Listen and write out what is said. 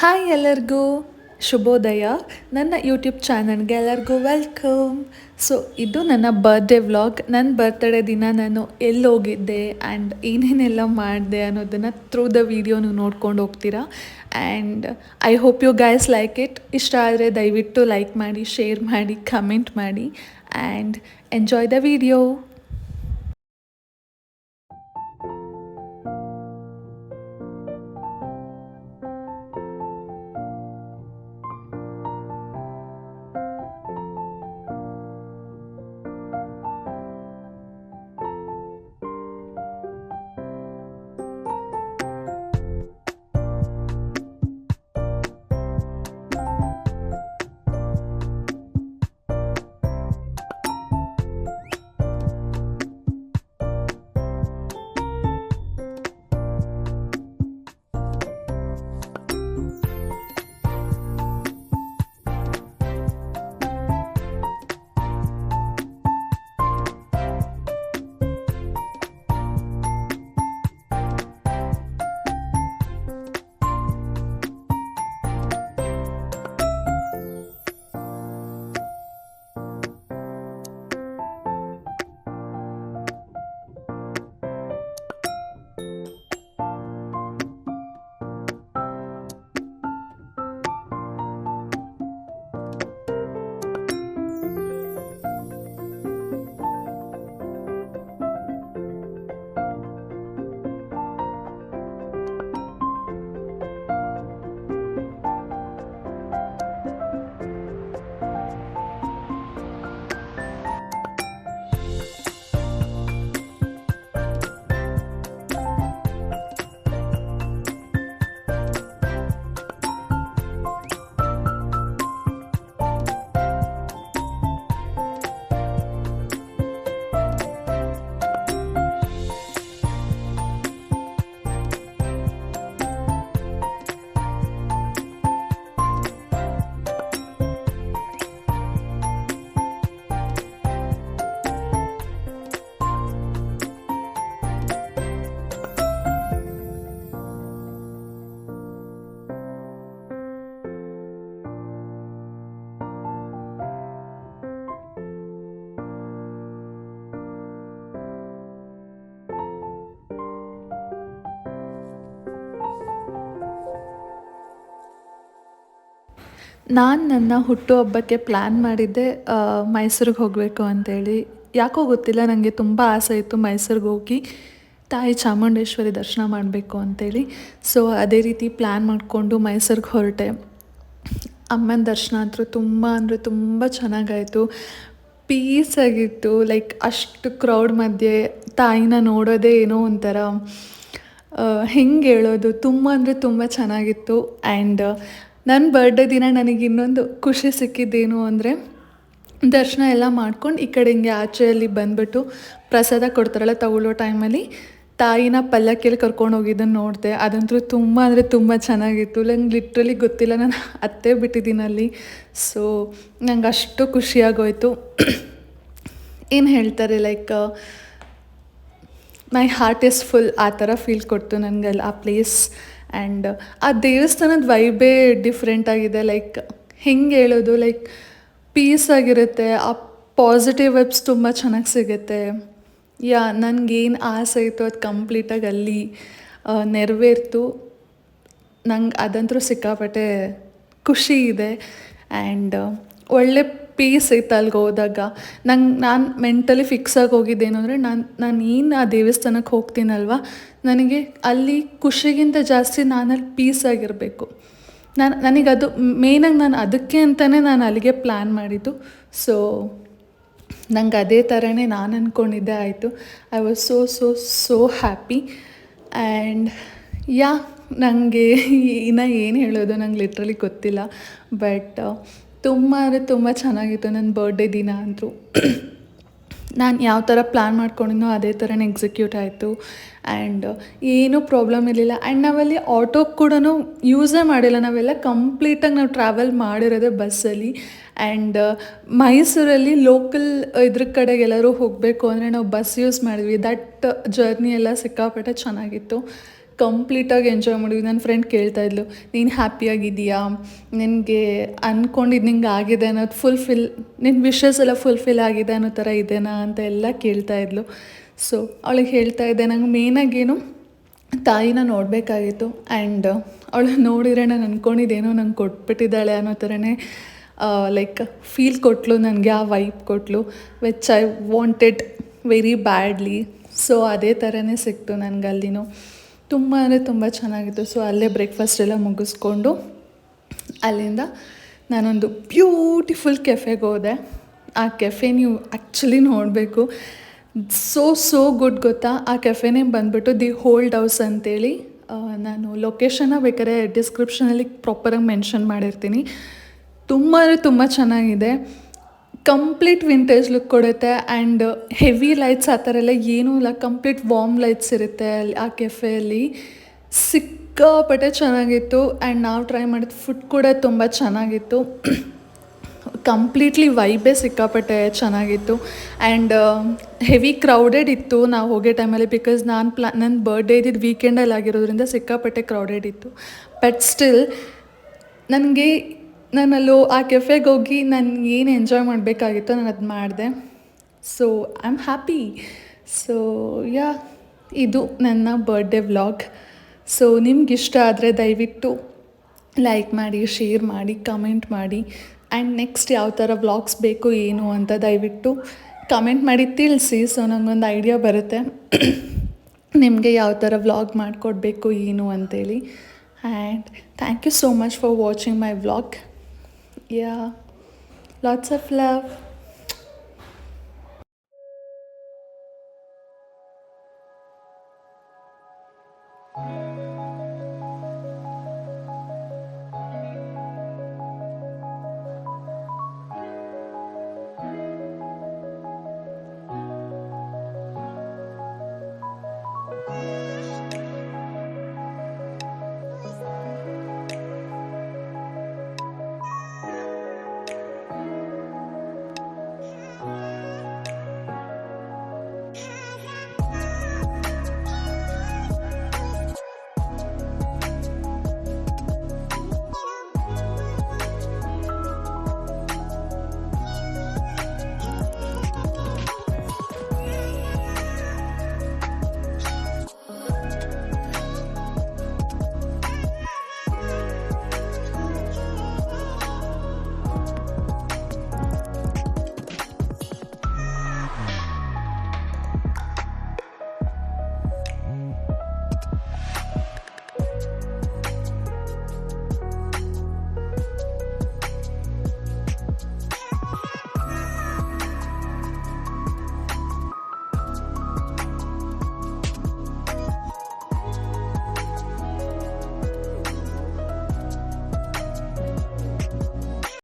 Hi ಎಲ್ಲರಿಗೂ ಶುಭೋದಯ. ನನ್ನ ಯೂಟ್ಯೂಬ್ ಚಾನಲ್ಗೆ ಎಲ್ಲರಿಗೂ ವೆಲ್ಕಮ್. ಸೊ ಇದು ನನ್ನ ಬರ್ತ್ಡೇ ವ್ಲಾಗ್. ನನ್ನ ಬರ್ತ್ಡೇ ದಿನ ನಾನು ಎಲ್ಲಿ ಹೋಗಿದ್ದೆ ಆ್ಯಂಡ್ ಏನೇನೆಲ್ಲ ಮಾಡಿದೆ ಅನ್ನೋದನ್ನು ಥ್ರೂ ದ ವಿಡಿಯೋ ನೀವು ನೋಡ್ಕೊಂಡು ಹೋಗ್ತೀರಾ. And I hope you guys like it. ಇಷ್ಟ ಆದರೆ ದಯವಿಟ್ಟು ಲೈಕ್ ಮಾಡಿ, ಶೇರ್ ಮಾಡಿ, ಕಮೆಂಟ್ ಮಾಡಿ ಆ್ಯಂಡ್ ಎಂಜಾಯ್ ದ ವಿಡಿಯೋ. ನಾನು ನನ್ನ ಹುಟ್ಟುಹಬ್ಬಕ್ಕೆ ಪ್ಲ್ಯಾನ್ ಮಾಡಿದ್ದೆ ಮೈಸೂರಿಗೆ ಹೋಗಬೇಕು ಅಂತೇಳಿ. ಯಾಕೋ ಗೊತ್ತಿಲ್ಲ, ನನಗೆ ತುಂಬ ಆಸೆ ಇತ್ತು ಮೈಸೂರಿಗೆ ಹೋಗಿ ತಾಯಿ ಚಾಮುಂಡೇಶ್ವರಿ ದರ್ಶನ ಮಾಡಬೇಕು ಅಂತೇಳಿ. ಸೊ ಅದೇ ರೀತಿ ಪ್ಲ್ಯಾನ್ ಮಾಡಿಕೊಂಡು ಮೈಸೂರಿಗೆ ಹೊರಟೆ. ಅಮ್ಮನ ದರ್ಶನ ಅಂತೂ ತುಂಬ ಅಂದರೆ ತುಂಬ ಚೆನ್ನಾಗಾಯಿತು. ಪೀಸಾಗಿತ್ತು. ಲೈಕ್ ಅಷ್ಟು ಕ್ರೌಡ್ ಮಧ್ಯೆ ತಾಯಿನ ನೋಡೋದೇ ಏನೋ ಒಂಥರ ಹೆಂಗೆ ಹೇಳೋದು, ತುಂಬ ಅಂದರೆ ತುಂಬ ಚೆನ್ನಾಗಿತ್ತು. ಆ್ಯಂಡ್ ನನ್ನ ಬರ್ಡೇ ದಿನ ನನಗೆ ಇನ್ನೊಂದು ಖುಷಿ ಸಿಕ್ಕಿದ್ದೇನು ಅಂದರೆ, ದರ್ಶನ ಎಲ್ಲ ಮಾಡ್ಕೊಂಡು ಈ ಕಡೆ ಹಿಂಗೆ ಆಚೆಯಲ್ಲಿ ಬಂದುಬಿಟ್ಟು ಪ್ರಸಾದ ಕೊಡ್ತಾರಲ್ಲ ತಗೊಳ್ಳೋ ಟೈಮಲ್ಲಿ ತಾಯಿನ ಪಲ್ಲಕ್ಕಿಯಲ್ಲಿ ಕರ್ಕೊಂಡು ಹೋಗಿದ್ದನ್ನು ನೋಡಿದೆ. ಅದಂತೂ ತುಂಬ ಅಂದರೆ ತುಂಬ ಚೆನ್ನಾಗಿತ್ತು. ನಂಗೆ ಲಿಟ್ರಲಿ ಗೊತ್ತಿಲ್ಲ, ನಾನು ಅತ್ತೇ ಬಿಟ್ಟಿದ್ದೀನಿ ಅಲ್ಲಿ. ಸೊ ನಂಗೆ ಅಷ್ಟು ಖುಷಿಯಾಗೋಯ್ತು. ಏನು ಹೇಳ್ತಾರೆ, like my heart is full ಆ ಥರ ಫೀಲ್ ಕೊಡ್ತು ನನಗೆ ಅಲ್ಲಿ ಆ ಪ್ಲೇಸ್. ಆ್ಯಂಡ್ ಆ ದೇವಸ್ಥಾನದ ವೈಬೇ ಡಿಫ್ರೆಂಟ್ ಆಗಿದೆ. ಲೈಕ್ ಹೆಂಗೆ ಹೇಳೋದು, ಲೈಕ್ ಪೀಸ್ ಆಗಿರುತ್ತೆ. ಆ ಪಾಸಿಟಿವ್ ವೈಬ್ಸ್ ತುಂಬ ಚೆನ್ನಾಗಿ ಸಿಗುತ್ತೆ. ನನಗೇನು ಆಸೆ ಇತ್ತು ಅದು ಕಂಪ್ಲೀಟಾಗಿ ಅಲ್ಲಿ ನೆರವೇರ್ತು. ನಂಗೆ ಅದಂತೂ ಸಿಕ್ಕಾಪಟ್ಟೆ ಖುಷಿ ಇದೆ. ಆ್ಯಂಡ್ ಒಳ್ಳೆ ಪೀಸ್ ಇತ್ತು ಅಲ್ಲಿಗೆ ಹೋದಾಗ. ನಾನು ಮೆಂಟಲಿ ಫಿಕ್ಸ್ ಆಗಿ ಹೋಗಿದ್ದೇನು ಅಂದರೆ, ನಾನು ಏನು ಆ ದೇವಸ್ಥಾನಕ್ಕೆ ಹೋಗ್ತೀನಲ್ವ, ನನಗೆ ಅಲ್ಲಿ ಖುಷಿಗಿಂತ ಜಾಸ್ತಿ ನಾನಲ್ಲಿ ಪೀಸ್ ಆಗಿರಬೇಕು. ನನಗದು ಮೇಯ್ನಾಗಿ ನಾನು ಅದಕ್ಕೆ ಅಂತಲೇ ನಾನು ಅಲ್ಲಿಗೆ ಪ್ಲ್ಯಾನ್ ಮಾಡಿದ್ದು. ಸೊ ನಂಗೆ ಅದೇ ಥರನೇ ನಾನು ಅಂದ್ಕೊಂಡಿದ್ದೆ ಆಯಿತು. I was so so so happy. And ನನಗೆ ಇನ್ನು ಏನು ಹೇಳೋದು ನಂಗೆ ಲಿಟ್ರಲಿ ಗೊತ್ತಿಲ್ಲ. ಬಟ್ ತುಂಬ ಅಂದರೆ ತುಂಬ ಚೆನ್ನಾಗಿತ್ತು ನನ್ನ ಬರ್ಡೇ ದಿನ ಅಂತೂ. ನಾನು ಯಾವ ಥರ ಪ್ಲ್ಯಾನ್ ಮಾಡ್ಕೊಂಡಿದ್ನೋ ಅದೇ ಥರನೇ ಎಕ್ಸಿಕ್ಯೂಟ್ ಆಯಿತು. ಆ್ಯಂಡ್ ಏನೂ ಪ್ರಾಬ್ಲಮ್ ಇರಲಿಲ್ಲ. ಆ್ಯಂಡ್ ನಾವಲ್ಲಿ ಆಟೋ ಕೂಡ ಯೂಸೇ ಮಾಡಿಲ್ಲ. ನಾವೆಲ್ಲ ಕಂಪ್ಲೀಟಾಗಿ ನಾವು ಟ್ರಾವೆಲ್ ಮಾಡಿರೋದೇ ಬಸ್ಸಲ್ಲಿ. ಆ್ಯಂಡ್ ಮೈಸೂರಲ್ಲಿ ಲೋಕಲ್ ಇದ್ರ ಕಡೆಗೆಲ್ಲರೂ ಹೋಗಬೇಕು ಅಂದರೆ ನಾವು ಬಸ್ ಯೂಸ್ ಮಾಡಿದ್ವಿ. ದಟ್ ಜರ್ನಿ ಎಲ್ಲ ಸಿಕ್ಕಾಪಟ್ಟೆ ಚೆನ್ನಾಗಿತ್ತು. ಕಂಪ್ಲೀಟಾಗಿ ಎಂಜಾಯ್ ಮಾಡಿದ್ವಿ. ನನ್ನ ಫ್ರೆಂಡ್ ಕೇಳ್ತಾಯಿದ್ಲು, ನೀನು ಹ್ಯಾಪಿಯಾಗಿದೆಯಾ, ನಿನಗೆ ಅಂದ್ಕೊಂಡಿದ್ದು ನಿಂಗೆ ಆಗಿದೆ ಅನ್ನೋದು ನಿನ್ನ ವಿಶಸ್ ಎಲ್ಲ ಫುಲ್ಫಿಲ್ ಆಗಿದೆ ಅನ್ನೋ ಥರ ಇದೆನಾ ಅಂತ ಎಲ್ಲ ಕೇಳ್ತಾಯಿದ್ಲು. ಸೊ ಅವಳಿಗೆ ಹೇಳ್ತಾ ಇದ್ದೆ, ನಂಗೆ ಮೇಯ್ನಾಗೇನು ತಾಯಿನ ನೋಡಬೇಕಾಗಿತ್ತು. ಆ್ಯಂಡ್ ಅವಳು ನೋಡಿದರೆ ನಾನು ಅಂದ್ಕೊಂಡಿದ್ದೇನೋ ನಂಗೆ ಕೊಟ್ಬಿಟ್ಟಿದ್ದಾಳೆ ಅನ್ನೋ ಥರನೇ ಲೈಕ್ ಫೀಲ್ ಕೊಟ್ಟಳು ನನಗೆ, ಆ ವೈಬ್ ಕೊಟ್ಟಳು which I wanted very badly. So ಅದೇ ಥರನೇ ಸಿಕ್ತು ನನಗೆ ಅಲ್ಲಿನೂ. ತುಂಬ ಅಂದರೆ ತುಂಬ ಚೆನ್ನಾಗಿತ್ತು. ಸೊ ಅಲ್ಲೇ ಬ್ರೇಕ್ಫಾಸ್ಟ್ ಎಲ್ಲ ಮುಗಿಸ್ಕೊಂಡು ಅಲ್ಲಿಂದ ನಾನೊಂದು ಬ್ಯೂಟಿಫುಲ್ ಕೆಫೆಗೆ ಹೋದೆ. ಆ ಕೆಫೆ ನೀವು ಆ್ಯಕ್ಚುಲಿ ನೋಡಬೇಕು, ಸೋ ಗುಡ್ ಗೊತ್ತಾ. ಆ ಕೆಫೆ ನೇಮ್ ಬಂದುಬಿಟ್ಟು ದಿ ಹೋಲ್ಡ್ ಹೌಸ್ ಅಂತೇಳಿ. ನಾನು ಲೊಕೇಶನ್ನ ಬೇಕಾದ್ರೆ ಡಿಸ್ಕ್ರಿಪ್ಷನಲ್ಲಿ ಪ್ರಾಪರಾಗಿ ಮೆನ್ಷನ್ ಮಾಡಿರ್ತೀನಿ. ತುಂಬ ಅಂದರೆ ತುಂಬ ಚೆನ್ನಾಗಿದೆ. ಕಂಪ್ಲೀಟ್ ವಿಂಟೇಜ್ ಲುಕ್ ಕೊಡುತ್ತೆ. ಆ್ಯಂಡ್ ಹೆವಿ ಲೈಟ್ಸ್ ಆ ಥರ ಎಲ್ಲ ಏನೂ ಇಲ್ಲ, ಕಂಪ್ಲೀಟ್ ವಾರ್ಮ್ ಲೈಟ್ಸ್ ಇರುತ್ತೆ ಅಲ್ಲಿ ಆ ಕೆಫೆಯಲ್ಲಿ. ಸಿಕ್ಕಾಪಟ್ಟೆ ಚೆನ್ನಾಗಿತ್ತು. ಆ್ಯಂಡ್ ನಾವು ಟ್ರೈ ಮಾಡಿದ ಫುಡ್ ಕೂಡ ತುಂಬ ಚೆನ್ನಾಗಿತ್ತು. ಕಂಪ್ಲೀಟ್ಲಿ ವೈಬೇ ಸಿಕ್ಕಾಪಟ್ಟೆ ಚೆನ್ನಾಗಿತ್ತು. ಆ್ಯಂಡ್ ಹೆವಿ ಕ್ರೌಡೆಡ್ ಇತ್ತು ನಾವು ಹೋಗೋ ಟೈಮಲ್ಲಿ, ಬಿಕಾಸ್ ನನ್ನ ಬರ್ಡೇ ಇದ್ದಿದ್ದು ವೀಕೆಂಡಲ್ಲಿ ಆಗಿರೋದ್ರಿಂದ ಸಿಕ್ಕಾಪಟ್ಟೆ ಕ್ರೌಡೆಡ್ ಇತ್ತು. ಬಟ್ ಸ್ಟಿಲ್ ನನಗೆ ನಾನಲ್ಲೂ ಆ ಕೆಫೆಗೆ ಹೋಗಿ ನಾನು ಏನು ಎಂಜಾಯ್ ಮಾಡಬೇಕಾಗಿತ್ತೋ ನಾನು ಅದು ಮಾಡಿದೆ. So I am happy. So yeah, ಇದು ನನ್ನ ಬರ್ಡೇ ವ್ಲಾಗ್. ಸೊ ನಿಮ್ಗಿಷ್ಟ ಆದರೆ ದಯವಿಟ್ಟು ಲೈಕ್ ಮಾಡಿ, ಶೇರ್ ಮಾಡಿ, ಕಮೆಂಟ್ ಮಾಡಿ. ಆ್ಯಂಡ್ ನೆಕ್ಸ್ಟ್ ಯಾವ ಥರ ವ್ಲಾಗ್ಸ್ ಬೇಕು ಏನು ಅಂತ ದಯವಿಟ್ಟು ಕಮೆಂಟ್ ಮಾಡಿ ತಿಳಿಸಿ. ಸೊ ನನಗೊಂದು ಐಡಿಯಾ ಬರುತ್ತೆ ನಿಮಗೆ ಯಾವ ಥರ ವ್ಲಾಗ್ ಮಾಡಿಕೊಡ್ಬೇಕು ಏನು ಅಂತೇಳಿ. And thank you so much for watching my vlog. Yeah, lots of love.